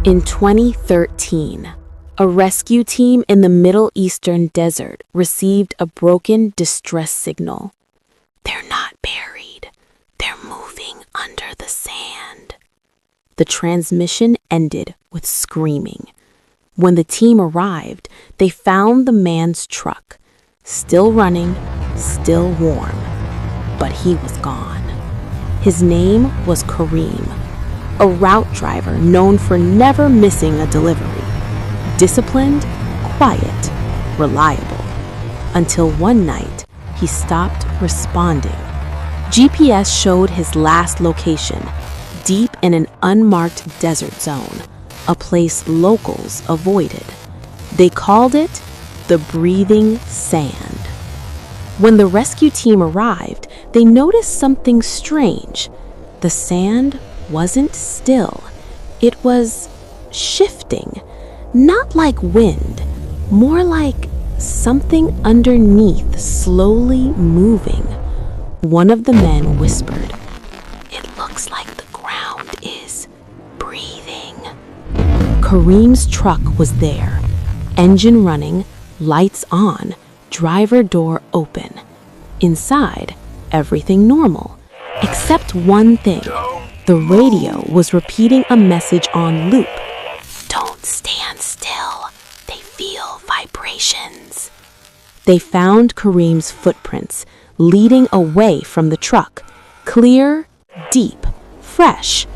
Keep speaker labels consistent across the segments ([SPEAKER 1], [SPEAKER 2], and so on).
[SPEAKER 1] In 2013, a rescue team in the Middle Eastern desert received a broken distress signal. They're not buried. They're moving under the sand. The transmission ended with screaming. When the team arrived, they found the man's truck, still running, still warm, but he was gone. His name was Kareem, a route driver known for never missing a delivery. Disciplined, quiet, reliable. Until one night, he stopped responding. GPS showed his last location, deep in an unmarked desert zone, a place locals avoided. They called it the breathing sand. When the rescue team arrived, they noticed something strange. The sand wasn't still. It was shifting, not like wind, more like something underneath slowly moving. One of the men whispered, "It looks like the ground is breathing." Kareem's truck was there, engine running, lights on, driver door open. Inside, everything normal, except one thing. The radio was repeating a message on loop. "Don't stand still. They feel vibrations." They found Kareem's footprints leading away from the truck, clear, deep, fresh.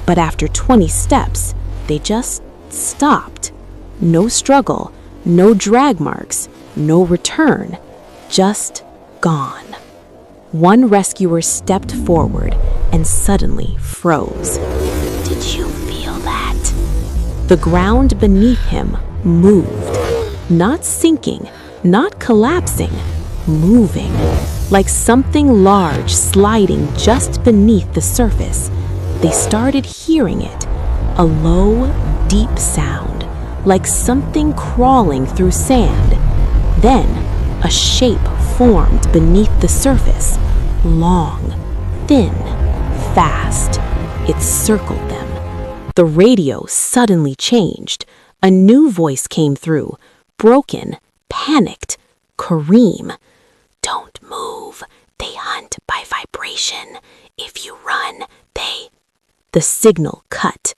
[SPEAKER 1] But after 20 steps, they just stopped. No struggle, no drag marks, no return, just gone. One rescuer stepped forward and suddenly froze. "Did you feel that?" The ground beneath him moved, not sinking, not collapsing, moving, like something large sliding just beneath the surface. They started hearing it, a low, deep sound, like something crawling through sand. Then, a shape formed beneath the surface, long, thin, fast. It circled them. The radio suddenly changed. A new voice came through, broken, panicked. "Kareem, don't move. They hunt by vibration. If you run, they..." The signal cut.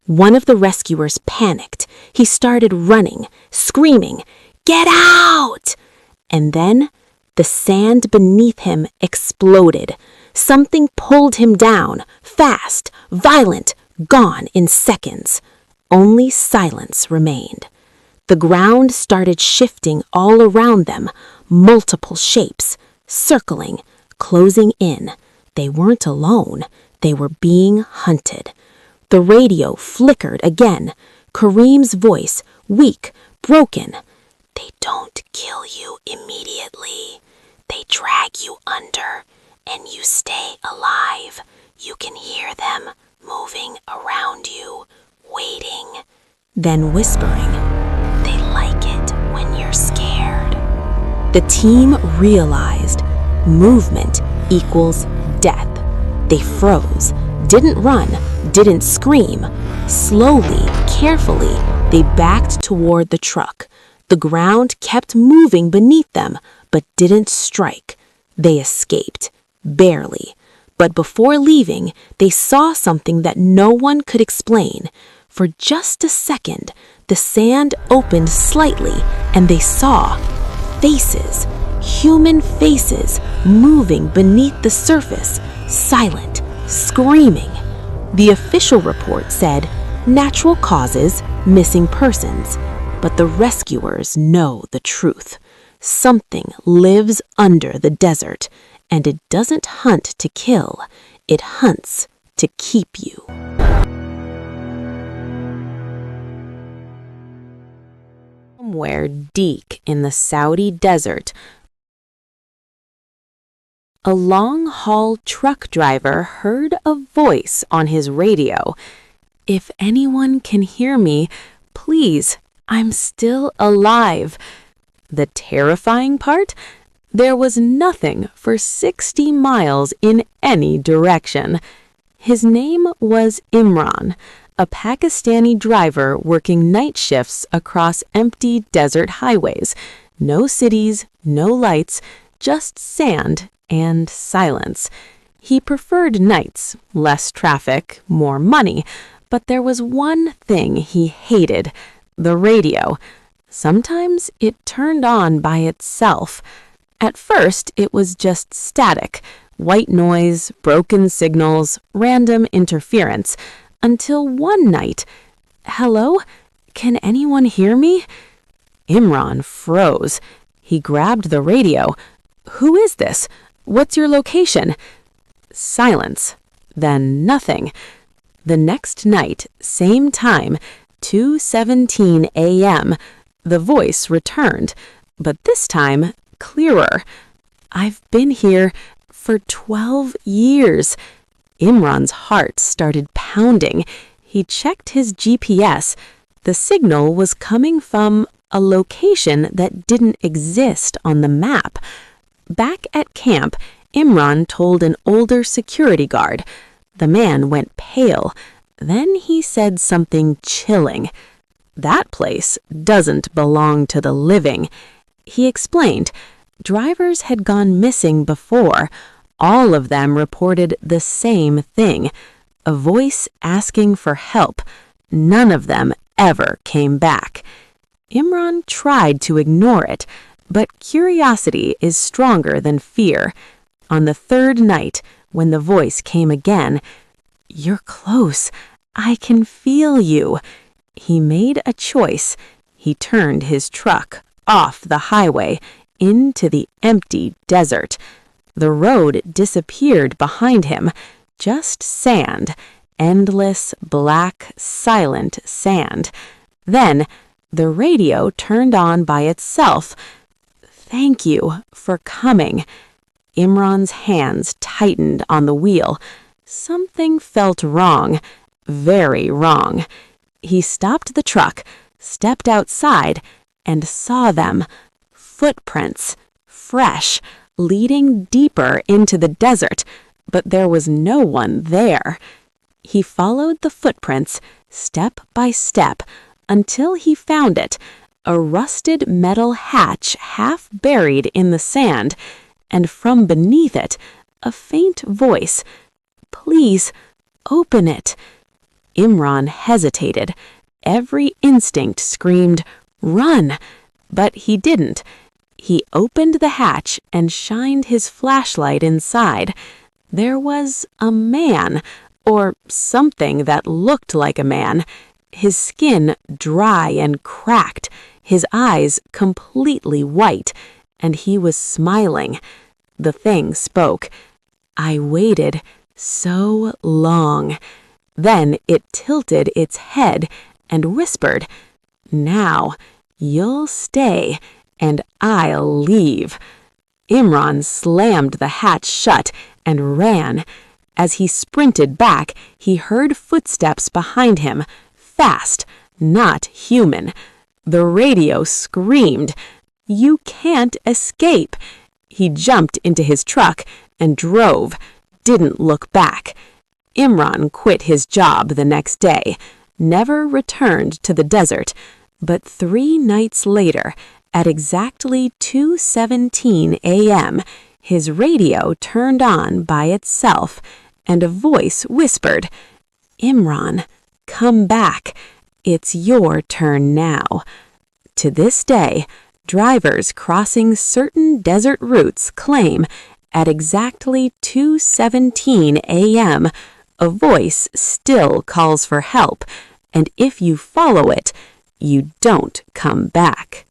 [SPEAKER 1] One of the rescuers panicked. He started running, screaming, "Get out!" And then the sand beneath him exploded. Something pulled him down, fast, violent, gone in seconds. Only silence remained. The ground started shifting all around them, multiple shapes, circling, closing in. They weren't alone. They were being hunted. The radio flickered again. Kareem's voice, weak, broken. "They don't kill you immediately. They drag you under, and you stay alive. You can hear them moving around you, waiting." Then whispering, "They like it when you're scared." The team realized movement equals death. They froze, didn't run, didn't scream. Slowly, carefully, they backed toward the truck. The ground kept moving beneath them, but didn't strike. They escaped, barely. But before leaving, they saw something that no one could explain. For just a second, the sand opened slightly, and they saw faces, human faces, moving beneath the surface, silent, screaming. The official report said, natural causes, missing persons. But the rescuers know the truth. Something lives under the desert, and it doesn't hunt to kill. It hunts to keep you. Somewhere deep in the Saudi desert, a long-haul truck driver heard a voice on his radio. "If anyone can hear me, please, I'm still alive." The terrifying part? There was nothing for 60 miles in any direction. His name was Imran, a Pakistani driver working night shifts across empty desert highways. No cities, no lights, just sand and silence. He preferred nights, less traffic, more money, but there was one thing he hated: the radio. Sometimes it turned on by itself. At first, it was just static, white noise, broken signals, random interference, until one night, "Hello? Can anyone hear me?" Imran froze. He grabbed the radio. "Who is this? What's your location?" Silence. Then nothing. The next night, same time, 2:17 a.m., the voice returned, but this time clearer. "I've been here for 12 years. Imran's heart started pounding. He checked his GPS. The signal was coming from a location that didn't exist on the map. Back at camp, Imran told an older security guard. The man went pale. Then he said something chilling. "That place doesn't belong to the living." He explained. Drivers had gone missing before. All of them reported the same thing: a voice asking for help. None of them ever came back. Imran tried to ignore it, but curiosity is stronger than fear. On the third night, when the voice came again, "You're close. I can feel you." He made a choice. He turned his truck off the highway into the empty desert. The road disappeared behind him, just sand, endless, black, silent sand. Then the radio turned on by itself. "Thank you for coming." Imran's hands tightened on the wheel. Something felt wrong, very wrong. He stopped the truck, stepped outside, and saw them. Footprints, fresh, leading deeper into the desert, but there was no one there. He followed the footprints, step by step, until he found it, a rusted metal hatch half buried in the sand, and from beneath it, a faint voice. "Please, open it." Imran hesitated. Every instinct screamed, "Run!" But he didn't. He opened the hatch and shined his flashlight inside. There was a man, or something that looked like a man. His skin dry and cracked, his eyes completely white, and he was smiling. The thing spoke. "I waited so long." Then it tilted its head and whispered, "Now you'll stay and I'll leave." Imran slammed the hatch shut and ran. As he sprinted back, he heard footsteps behind him, fast, not human. The radio screamed, "You can't escape." He jumped into his truck and drove, didn't look back. Imran quit his job the next day, never returned to the desert, but 3 nights later, at exactly 2:17 a.m., his radio turned on by itself, and a voice whispered, "Imran, come back. It's your turn now." To this day, drivers crossing certain desert routes claim, at exactly 2:17 a.m., a voice still calls for help, and if you follow it, you don't come back.